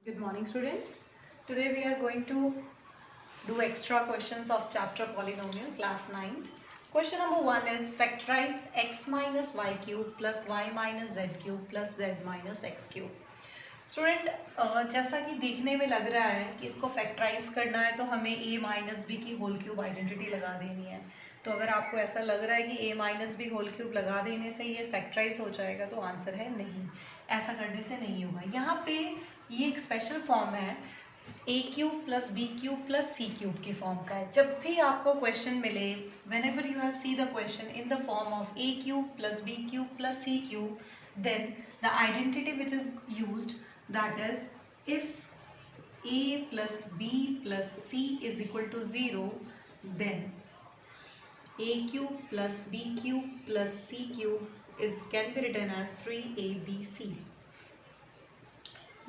Good morning, students. Today we are going to do extra questions of chapter polynomial, class 9. Question number 1 is factorize x minus y cube plus y minus z cube plus z minus x cube. Student जैसा कि देखने में लग रहा है कि इसको factorise करना है तो हमें a माइनस बी की होल क्यूब आइडेंटिटी लगा देनी है। तो अगर आपको ऐसा लग रहा है कि a minus b whole cube लगा देने से ये फैक्टराइज हो जाएगा तो आंसर है नहीं, ऐसा करने से नहीं होगा। यहाँ पे ये एक स्पेशल फॉर्म है a cube plus b cube plus c cube की फॉर्म का है। जब भी आपको क्वेश्चन मिले, whenever you have see the question in the form of a cube plus b cube plus c cube, then the identity which is used, that is, if a plus b plus c is equal to 0, then a cube plus b cube plus c cube can be written as 3abc.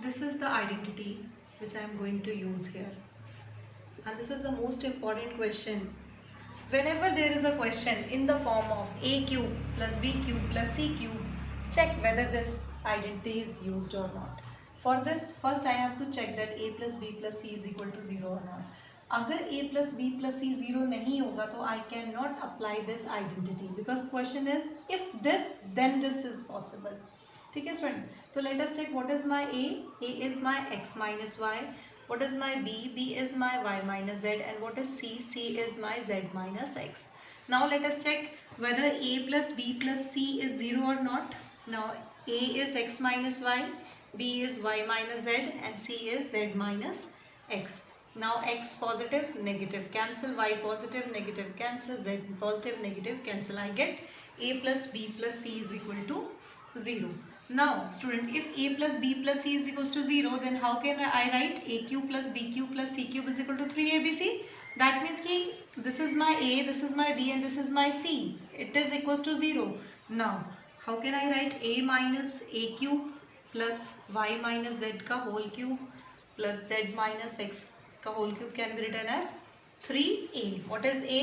This is the identity which I am going to use here, and this is the most important question. Whenever there is a question in the form of a cube plus b cube plus c cube, check whether this identity is used or not. For this, first I have to check that a plus b plus c is equal to 0 or not. अगर a plus b plus c 0 नहीं होगा तो I cannot apply this identity, because question is if this then this is possible. ठीक है students, तो let us check what is my a is my x minus y, what is my b is my y minus z, and what is c is my z minus x. Now let us check whether a plus b plus c is 0 or not. Now a is x minus y, b is y minus z, and c is z minus x. Now x positive, negative cancel, y positive, negative cancel, z positive, negative cancel. I get a plus b plus c is equal to 0. Now student, if a plus b plus c is equals to 0, then how can I write a cube plus b cube plus c cube is equal to 3abc? That means ki this is my a, this is my b, and this is my c. It is equals to 0. Now how can I write a minus a cube plus y minus z का whole cube plus z minus x का whole cube can be written as 3a. What is a?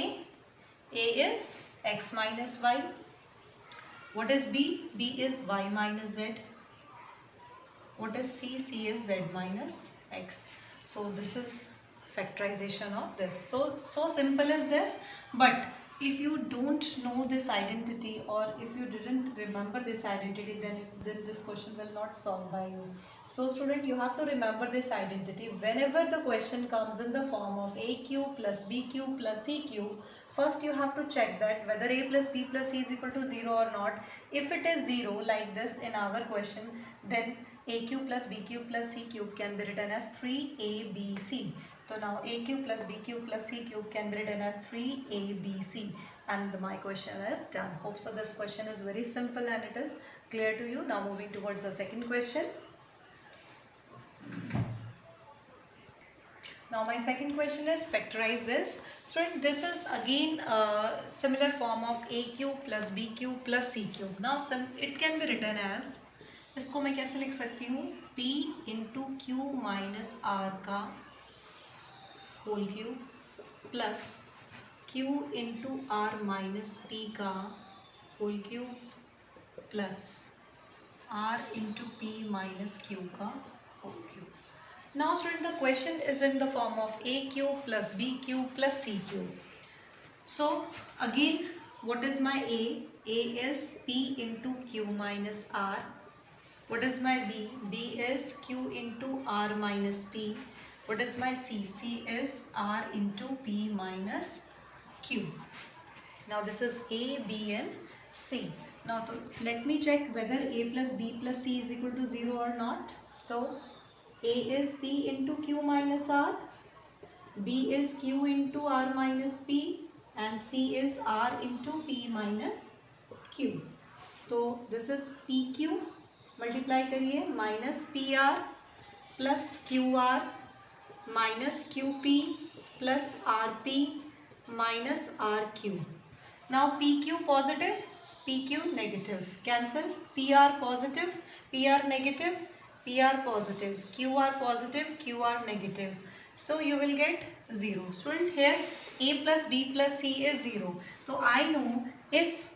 a is x minus y. what is b? b is y minus z. what is c? c is z minus x. So this is factorization of this. So simple is this. But if you don't know this identity, or if you didn't remember this identity, then this question will not solve by you. So student, you have to remember this identity whenever the question comes in the form of a cube plus b cube plus c cube. First you have to check that whether a plus b plus c is equal to 0 or not. If it is 0 like this in our question, then a cube plus b cube plus c cube can be written as 3abc. So now a cube plus b cube plus c cube can be written as 3abc, and my question is done. Hope so this question is very simple and it is clear to you. Now moving towards the second question. Now my second question is factorize this. So this is again a similar form of a cube plus b cube plus c cube. Now it can be written as, इसको मैं कैसे लिख सकती हूँ, p into q minus r का whole cube plus q into r minus p का whole cube plus r into p minus q का whole cube. Now student, the question is in the form of a cube plus b cube plus c cube. So again, what is my a? a is p into q minus r. What is my b? b is q into r minus p. What is my c? c is r into p minus q. Now this is a, b and c. Now let me check whether a plus b plus c is equal to 0 or not. So a is p into q minus r, b is q into r minus p, and c is r into p minus q. So this is pq, multiply करिए, minus p r plus q r minus q p plus r p minus r q. Now p q positive, p q negative, cancel, p r positive, p r negative, p r positive, q r positive, q r negative. So you will get 0. Student, here a plus b plus c is 0. So I know if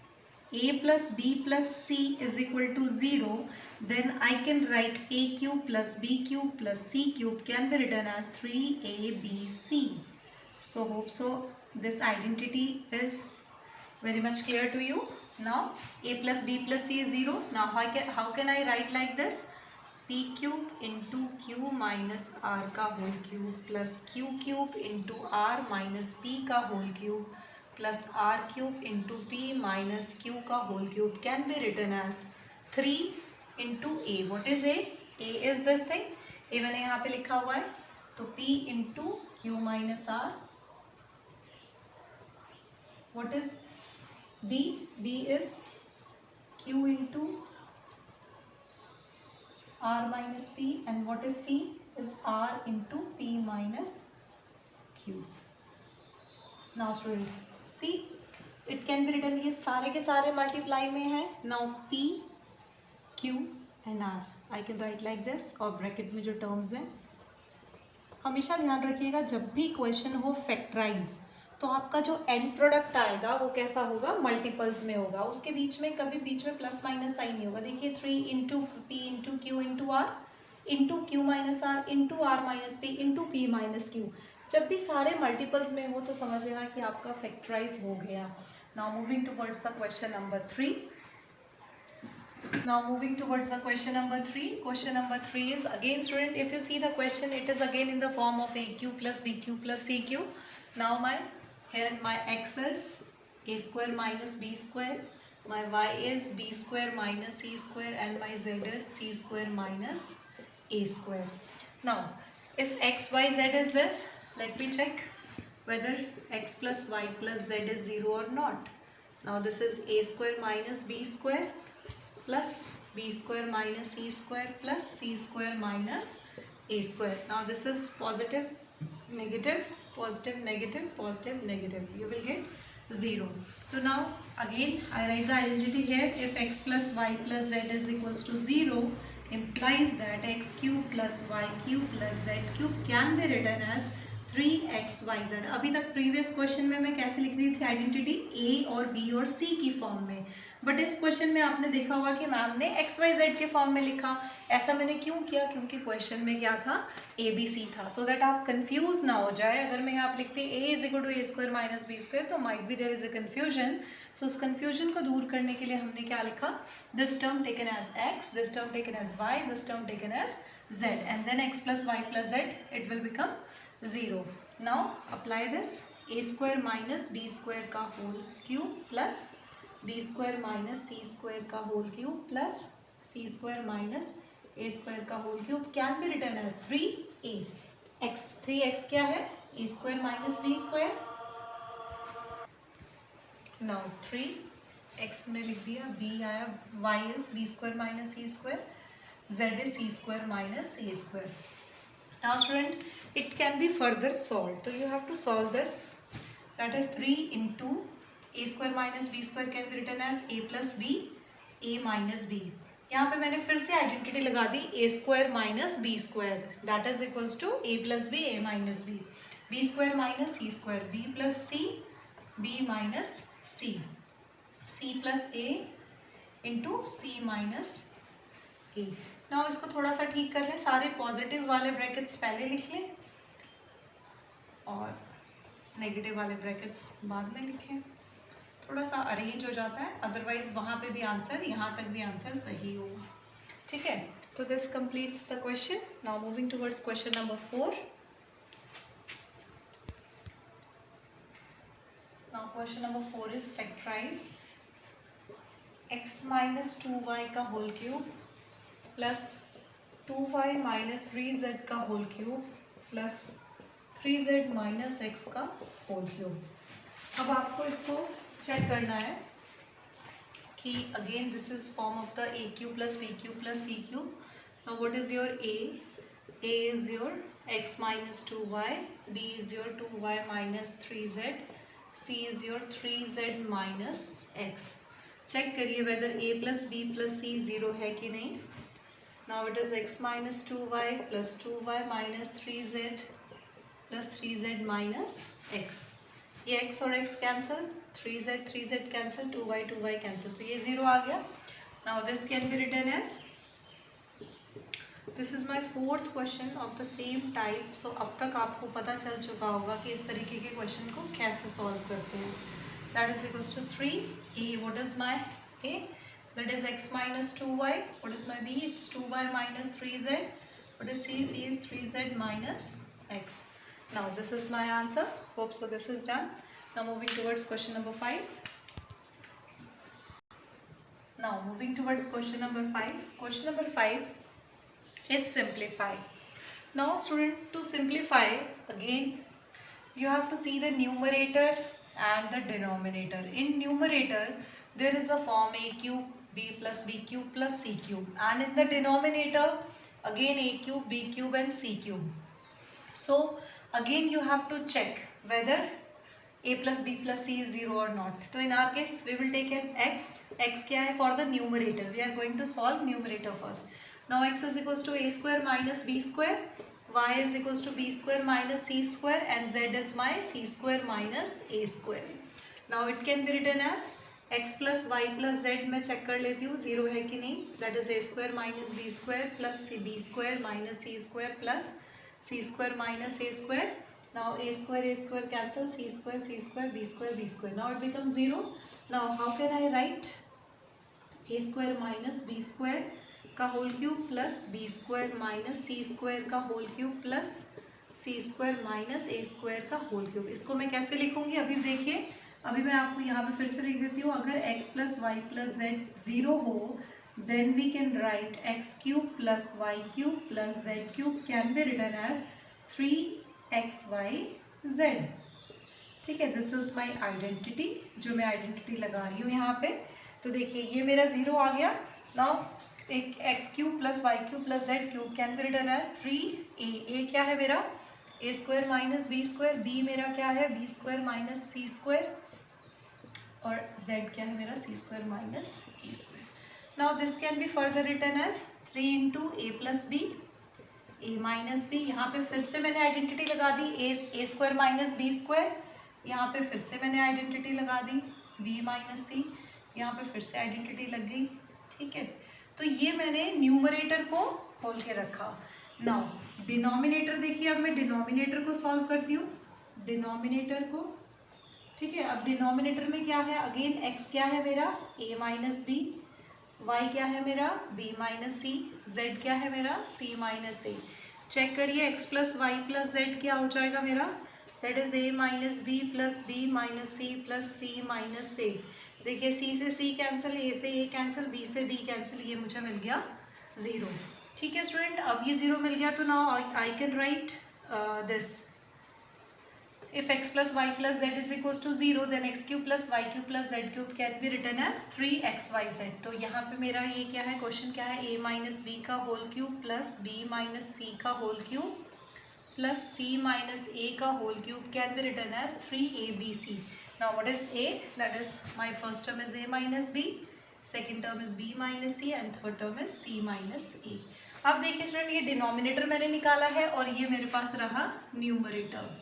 a plus b plus c is equal to 0, then I can write a cube plus b cube plus c cube can be written as 3abc. So hope so this identity is very much clear to you. Now a plus b plus c is 0. Now how can I write like this? p cube into q minus r का whole cube plus q cube into r minus p का whole cube plus r cube into p minus q का whole cube can be written as 3 into a. What is a? a is this thing, a मैंने यहाँ पे लिखा हुआ है, तो p into q minus r. What is b? b is q into r minus p, and what is c? Is r into p minus q. Now student, see it can be written, ये सारे के सारे multiply में है. Now p, q and r I can write like this, और bracket में जो terms हैं हमेशा ध्यान रखिएगा, जब भी क्वेश्चन हो फैक्टराइज तो आपका जो एंड प्रोडक्ट आएगा वो कैसा होगा? मल्टीपल्स में होगा. उसके बीच में कभी बीच में प्लस माइनस साइन नहीं होगा. देखिए 3 into p into q into r into q minus r into r minus p into p minus q. जब भी सारे मल्टीपल्स में हो तो समझ लेना कि आपका फैक्टराइज हो गया. Now moving towards the question number 3. Now moving towards the question number 3. Question number 3 is again student, if you see the question, it is again in the form of AQ plus BQ plus CQ. Now here my x is a square minus b square, my y is b square minus c square, and my z is c square minus a square. Now if x, y, z is this, let me check whether x plus y plus z is 0 or not. Now this is a square minus b square plus b square minus c square plus c square minus a square. Now this is positive, negative, positive, negative, positive, negative. You will get 0. So now again I write the identity here. If x plus y plus z is equals to 0, implies that x cube plus y cube plus z cube can be written as 3xyz. अभी तक previous question में मैं कैसे लिख रही थी identity? a और b और c की फॉर्म में, बट इस क्वेश्चन में आपने देखा होगा कि मैम ने xyz के फॉर्म में लिखा. ऐसा मैंने क्यों किया? क्योंकि क्वेश्चन में क्या था? abc था. सो दैट आप कंफ्यूज ना हो जाए. अगर मैं यहाँ पे लिखती a is equal to a square minus b square तो might be there is a confusion. So उस कन्फ्यूजन को दूर करने के लिए हमने क्या लिखा? This term taken as x, this term taken as y, this term taken as z, and then x plus y plus z, it will become 0. Now apply this, a square minus b square का whole cube plus b square minus c square का whole cube plus c square minus a square का whole cube can be written as 3a. x 3x क्या है? a square minus b square. Now 3x हमने लिख दिया, b आया, y is b square minus c square, z is c square minus a square. Now student, it can be further solved. So you have to solve this. That is 3 into a square minus b square can be written as a plus b, a minus b. यहाँ पे मैंने फिर से identity लगा दी, a square minus b square. That is equals to a plus b, a minus b. b square minus c square, b plus c, b minus c. c plus a into c minus a. Now इसको थोड़ा सा ठीक कर लें. सारे positive वाले brackets पहले लिख लें और नेगेटिव वाले ब्रैकेट्स बाद में लिखें. थोड़ा सा अरेंज हो जाता है, अदरवाइज वहाँ पे भी आंसर, यहाँ तक भी आंसर सही होगा. ठीक है, तो this completes the question. Now moving towards question number 4. Now question number 4 is factorise x minus 2y का whole cube plus 2y minus 3z का whole cube plus 3z minus x का होल क्यूब. अब आपको इसको check करना है कि again this is form of the a cube plus b cube plus c cube. Now what is your a is your x minus 2y, b is your 2y minus 3z, c is your 3z minus x. Check करिए whether a plus b plus c 0 है कि नहीं. Now it is x minus 2y plus 2y minus 3z plus 3z minus x. ये x और x cancel, 3z cancel, 2y cancel, तो ये 0 आ गया. Now this can be written as, this is my 4th question of the same type. So अब तक आपको पता चल चुका होगा कि इस तरीके के क्वेश्चन को कैसे सॉल्व करते हैं. That is equals to 3a, what is my a, that is x minus 2y. What is my b? It's 2y minus 3z. What is c? C is 3z minus x. Now this is my answer. Hope so this is done. Now moving towards question number 5. Now moving towards question number 5. Question number 5 is simplify. Now student, to simplify again you have to see the numerator and the denominator. In numerator there is a form a cube b plus b cube plus c cube, and in the denominator again a cube b cube and c cube. So again you have to check whether a plus b plus c is 0 or not. So in our case we will take an x. X क्या है for the numerator? We are going to solve numerator first. Now x is equals to a square minus b square, y is equals to b square minus c square, and z is my c square minus a square. Now it can be written as x plus y plus z मैं चेक कर लेती हूँ 0 है कि नहीं. That is a square minus b square plus b square minus c square plus c square minus a square. Now a square cancel, c square b square. Now it become 0. Now how can I write a square minus b square का whole cube plus b square minus c square का whole cube plus c square minus a square का whole cube. इसको मैं कैसे लिखूंगी अभी देखिए. अभी मैं आपको यहाँ पे फिर से लिख देती हूँ. अगर x plus y plus z 0 हो then we can write x cube plus y cube plus z cube can be written as 3xyz. ठीक है, दिस इज माई आइडेंटिटी, जो मैं आइडेंटिटी लगा रही हूँ यहाँ पे. तो देखिए ये मेरा 0 आ गया. नाउ एक x cube plus y cube plus z cube can be written as 3a. A क्या है मेरा a square minus b square, b मेरा क्या है b square minus c square, और z क्या है मेरा c square minus a square. Now this can be further written as 3 into a plus b a minus b. यहाँ पे फिर से मैंने आइडेंटिटी लगा दी a square minus b square. यहाँ पे फिर से मैंने आइडेंटिटी लगा दी बी माइनस सी. यहाँ पे फिर से आइडेंटिटी लग गई. ठीक है, तो ये मैंने न्यूमरेटर को खोल के रखा. नाउ डिनोमिनेटर देखिए, अब मैं डिनोमिनेटर को सॉल्व करती हूँ. डिनोमिनेटर को, ठीक है, अब डिनोमिनेटर में क्या है अगेन x क्या है मेरा a माइनस बी, y क्या है मेरा b माइनस सी, z क्या है मेरा c माइनस ए. चेक करिए x plus y plus z क्या हो जाएगा मेरा, that is a minus b plus b minus c plus c minus a. देखिए c से c कैंसिल, a से a कैंसिल, b से b कैंसिल, ये मुझे मिल गया 0. ठीक है स्टूडेंट, अब ये 0 मिल गया तो now I can write this. If x plus y plus z is equals to 0, then x cube plus y cube plus z cube can be written as 3xyz. तो यहाँ पे मेरा ये क्या है क्वेश्चन क्या है, a माइनस बी का whole cube plus b minus c का whole cube plus c minus a का whole cube can be written as 3abc. Now what is a? That is my first term is a minus b, second term is b minus c, and third term is c minus a. अब देखिए student, ये denominator मैंने निकाला है और ये मेरे पास रहा न्यूमरेटर.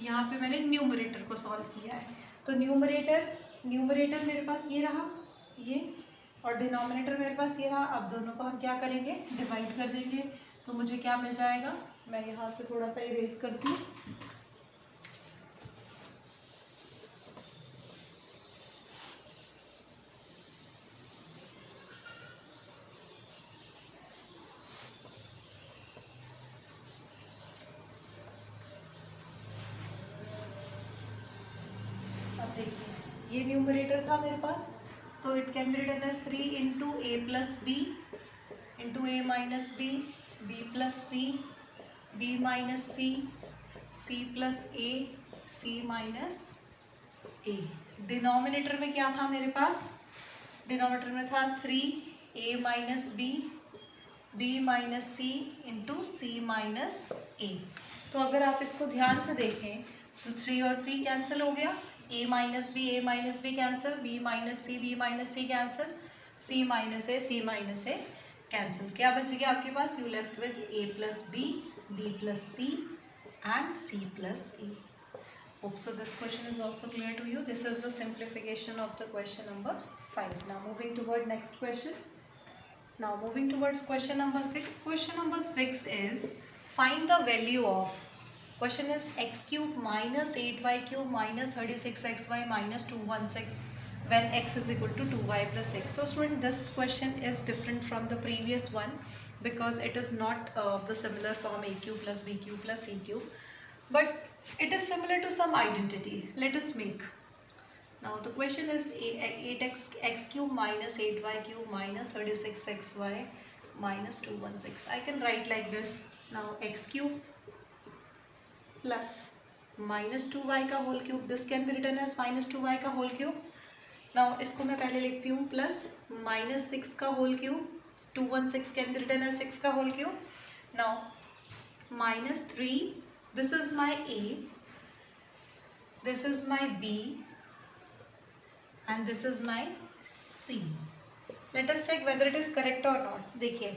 यहाँ पे मैंने न्यूमरेटर को सॉल्व किया है. तो न्यूमरेटर मेरे पास ये रहा ये, और डिनोमिनेटर मेरे पास ये रहा. अब दोनों को हम क्या करेंगे, डिवाइड कर देंगे. तो मुझे क्या मिल जाएगा, मैं यहाँ से थोड़ा सा इरेज करती हूँ. देखिए ये न्यूमरेटर था मेरे पास, तो it can be written as 3 into a plus b into a minus b, b plus c, b minus c, c plus a, c minus a. Denominator में क्या था मेरे पास, डिनोमिनेटर में था 3 a minus b, b minus c into c minus a. तो अगर आप इसको ध्यान से देखें तो 3 और 3 कैंसिल हो गया, a minus b cancel, b minus c cancel, c minus a cancel. क्या बच गया आपके पास, you left with a plus b, b plus c and c plus a. Hope so this question is also clear to you. This is the simplification of the question number 5. Now moving toward next question. Now moving towards question number 6. Question number 6 is find the value of, question is x cube minus 8y cube minus 36xy minus 216 when x is equal to 2y plus 6. So student, this question is different from the previous one because it is not of the similar form a cube plus b cube plus c cube, but it is similar to some identity. Let us make. Now the question is 8x cube minus 8y cube minus 36xy minus 216. I can write like this. Now x cube plus minus 2y का whole cube, this can be written as minus 2y का whole cube. Now इसको मैं पहले लिखती हूँ plus minus 6 का whole cube, 216 can be written as 6 का whole cube. Now minus 3, this is my a, this is my b, and this is my c. Let us check whether it is correct or not. देखिए,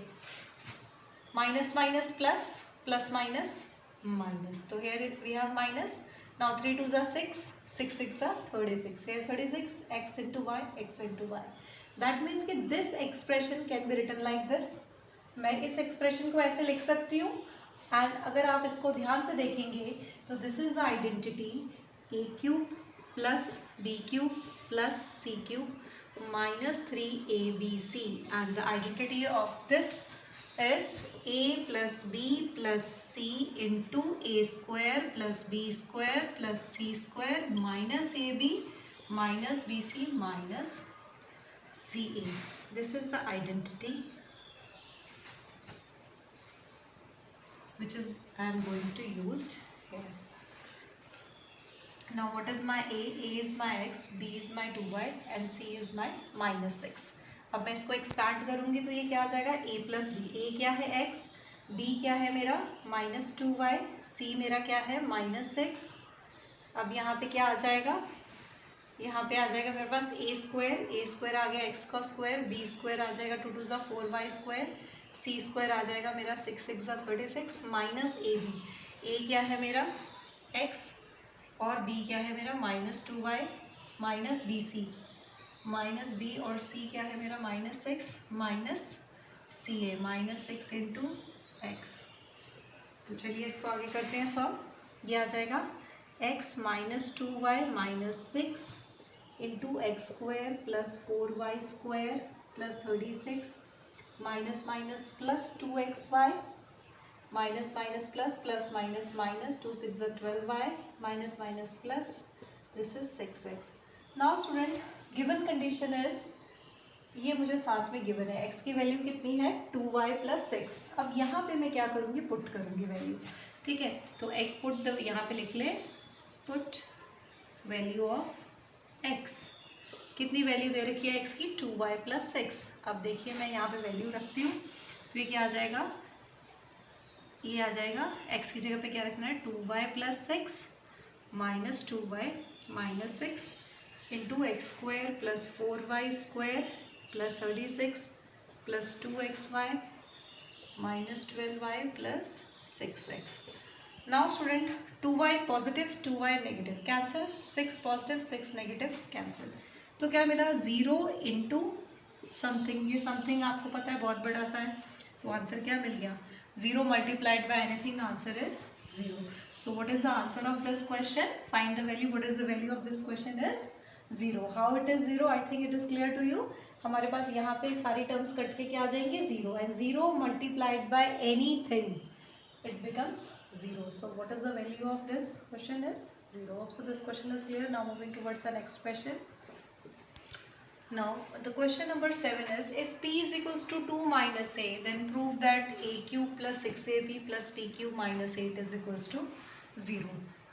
minus minus plus, plus minus minus. So here we have minus. Now 3 2s are 6, 6 6 are 36. Here 36, x into y, x into y. That means कि this expression can be written like this. मैं इस expression को ऐसे लिख सकती हूँ. And अगर आप इसको ध्यान से देखेंगे तो this is the identity a cube plus b cube plus c cube minus 3abc, and the identity of this is a plus b plus c into a square plus b square plus c square minus ab minus bc minus ca. This is the identity which is I am going to use here. Now what is my a? A is my x, b is my 2y and c is my minus 6. अब मैं इसको expand करूँगी तो ये क्या आ जाएगा a plus B. a क्या है x, b क्या है मेरा माइनस 2y, c मेरा क्या है माइनस 6. अब यहाँ पे क्या आ जाएगा, यहाँ पे आ जाएगा मेरे पास a स्क्वायर आ गया x का स्क्वायर, b स्क्वायर आ जाएगा 2 2 4y स्क्वायर, c स्क्वायर आ जाएगा मेरा 6 6 36 माइनस a b. a क्या है मेरा x और b क्या है मेरा minus 2y minus b c, minus b और c क्या है मेरा minus 6 minus c a minus 6 into x. तो चलिए इसको आगे करते हैं सॉल्व. ये आ जाएगा x minus 2y minus 6 into x square plus 4y square plus 36 minus minus plus 2xy minus minus plus plus minus minus 2 6 are 12y minus minus plus this is 6x. Now student, given condition is, ये मुझे साथ में given है x की value कितनी है 2y plus 6. अब यहाँ पे मैं क्या करूँगी, पुट करूँगी वैल्यू. ठीक है, तो एक पुट यहाँ पे लिख ले, पुट वैल्यू ऑफ x. कितनी वैल्यू दे रखी है x की 2y plus 6. अब देखिए मैं यहाँ पे वैल्यू रखती हूँ तो ये क्या आ जाएगा, ये आ जाएगा x की जगह पे क्या रखना है 2y plus 6 minus 2y minus 6 into x square plus 4y square plus 36 plus 2xy minus 12y plus 6x. Now student 2y positive 2y negative cancel, 6 positive 6 negative cancel. तो क्या मिला 0 इंटू समथिंग. ये समथिंग आपको पता है बहुत बड़ा सा है, तो आंसर क्या मिल गया 0 multiplied by anything, answer is 0. So what is the answer of this question? Find the value. What is the value of this question is 0. How it is 0? I think it is clear to you. हमारे पास यहाँ पे सारी terms cut के क्या आ जाएंगे 0, and 0 multiplied by anything it becomes 0. So what is the value of this question is 0. So this question is clear. Now moving towards the next question. Now the question number 7 is, if p is equals to 2 minus a, then prove that a cube plus 6ab plus p cube minus 8 is equals to 0.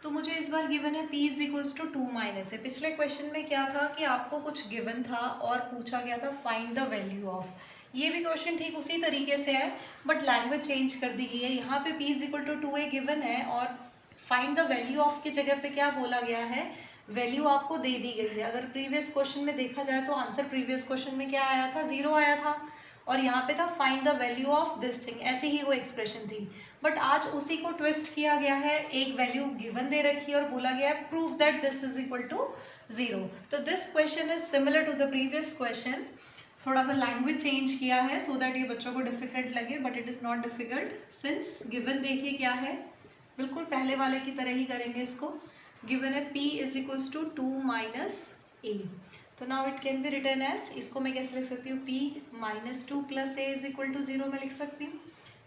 तो मुझे इस बार given है p is equals to 2 minus a. पिछले question में क्या था कि आपको कुछ गिवन था और पूछा गया था फाइंड द वैल्यू ऑफ. ये भी क्वेश्चन ठीक उसी तरीके से है बट लैंग्वेज चेंज कर दी गई है. यहाँ पे p is equal to 2a given है और फाइंड द वैल्यू ऑफ की जगह पे क्या बोला गया है, वैल्यू आपको दे दी गई है. अगर प्रीवियस क्वेश्चन में देखा जाए तो आंसर प्रीवियस क्वेश्चन में क्या आया था 0 आया था, और यहाँ पे था find the value of this thing, ऐसे ही वो एक्सप्रेशन थी। बट आज उसी को ट्विस्ट किया गया है, एक वैल्यू गिवन दे रखी है और बोला गया है prove that this is equal to 0। तो this question is similar to the previous question, थोड़ा सा लैंग्वेज चेंज किया है सो दैट ये बच्चों को डिफिकल्ट लगे, but it is not difficult since given देखिए क्या है, बिल्कुल पहले वाले की तरह ही करेंगे इसको। गिवन है p is equals to 2 minus a, तो now it can be written as, इसको मैं कैसे लिख सकती हूँ, p minus 2 plus a is equal to 0 में लिख सकती हूँ।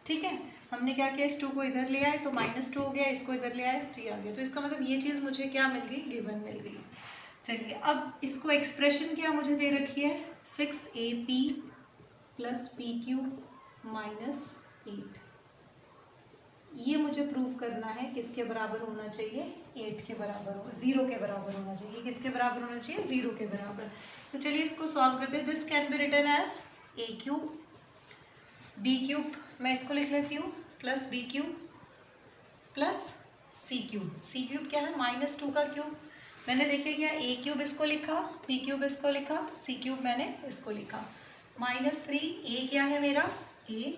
ठीक है, हमने क्या किया, इस 2 को इधर ले आए तो -2 हो गया, इसको इधर ले आए तो ये आ गया, तो इसका मतलब ये चीज़ मुझे क्या मिल गई, गिवन मिल गई। चलिए अब इसको एक्सप्रेशन क्या मुझे दे रखी है, 6ab plus P cube minus 8, ये मुझे प्रूव करना है किसके बराबर होना चाहिए, 8 के बराबर, 0 के बराबर होना चाहिए। किसके बराबर होना चाहिए, 0 के बराबर। तो चलिए इसको सॉल्व करते हैं। This can be written as a cube b cube, मैं इसको लिख लेती हूँ, plus b cube plus c cube. c cube क्या है, -2 का क्यूब, मैंने देखिए क्या a क्यूब इसको लिखा, b क्यूब इसको लिखा, c क्यूब मैंने इसको लिखा, -3, a क्या है मेरा a,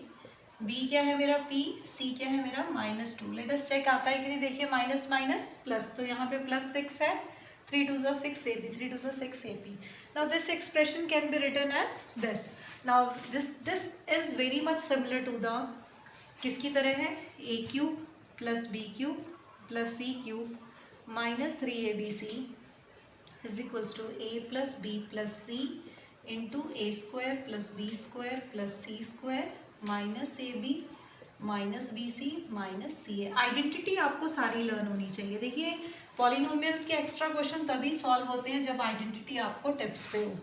b क्या है मेरा p, c क्या है मेरा -2। लेट अस चेक आता है कि नहीं, देखिए माइनस माइनस प्लस, तो यहाँ पे +6 है, 3 2 6 ab, 3 2 6 ab। Now this expression can be written as this. Now this is very much similar to the, किसकी तरह है, a cube plus b cube plus c cube minus 3abc is equals to a plus b plus c into a square plus b square plus c square minus ab minus b c minus c a. Identity आपको सारी learn होनी चाहिए। देखिए polynomials के extra question तभी solve होते हैं जब आइडेंटिटी आपको टिप्स पे हो।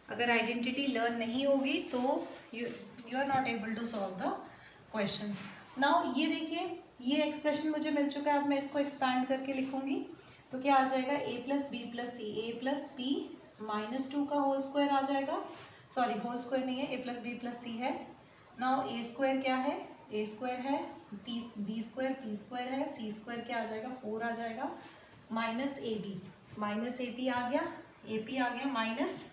अगर आइडेंटिटी लर्न नहीं होगी तो you are not able to solve the questions. Now ये देखिए, ये एक्सप्रेशन मुझे मिल चुका है, अब मैं इसको एक्सपैंड करके लिखूंगी तो क्या आ जाएगा, a plus b plus c, a plus p -2 का होल स्क्वायर आ जाएगा, सॉरी होल स्क्वायर नहीं है, a प्लस बी प्लस सी है। नाउ ए स्क्वायर क्या है, ए स्क्वायर है, बी स्क्वायर पी स्क्वायर है, सी स्क्वायर क्या आ जाएगा, 4 आ जाएगा, माइनस ए बी आ गया, ए पी आ गया, माइनस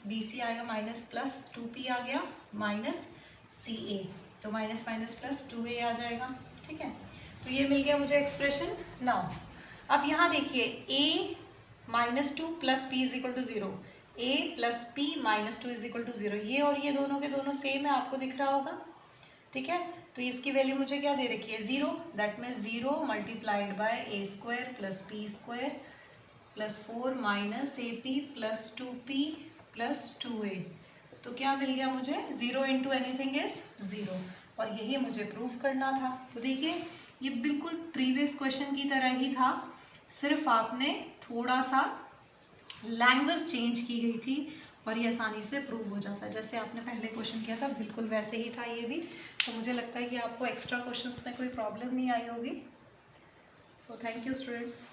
बी सी आएगा, माइनस प्लस 2p आ गया, माइनस सी ए, तो माइनस माइनस प्लस 2a आ जाएगा। ठीक है, तो ये मिल गया मुझे एक्सप्रेशन। नाउ अब यहाँ देखिए a -2 plus p is equal to 0, a plus p -2 is equal to 0, ये और ये दोनों के दोनों सेम है, आपको दिख रहा होगा। ठीक है, तो इसकी वैल्यू मुझे क्या दे रखी है, 0, that means 0 multiplied by a square plus P square plus 4 minus A P plus 2p plus 2a, तो क्या मिल गया मुझे, 0 इंटू एनीथिंग इज 0, और यही मुझे प्रूफ करना था। तो देखिए ये बिल्कुल प्रीवियस क्वेश्चन की तरह ही था, सिर्फ आपने थोड़ा सा लैंग्वेज चेंज की गई थी और ये आसानी से प्रूव हो जाता है। जैसे आपने पहले क्वेश्चन किया था बिल्कुल वैसे ही था ये भी। तो मुझे लगता है कि आपको एक्स्ट्रा क्वेश्चंस में कोई प्रॉब्लम नहीं आई होगी। So thank you students.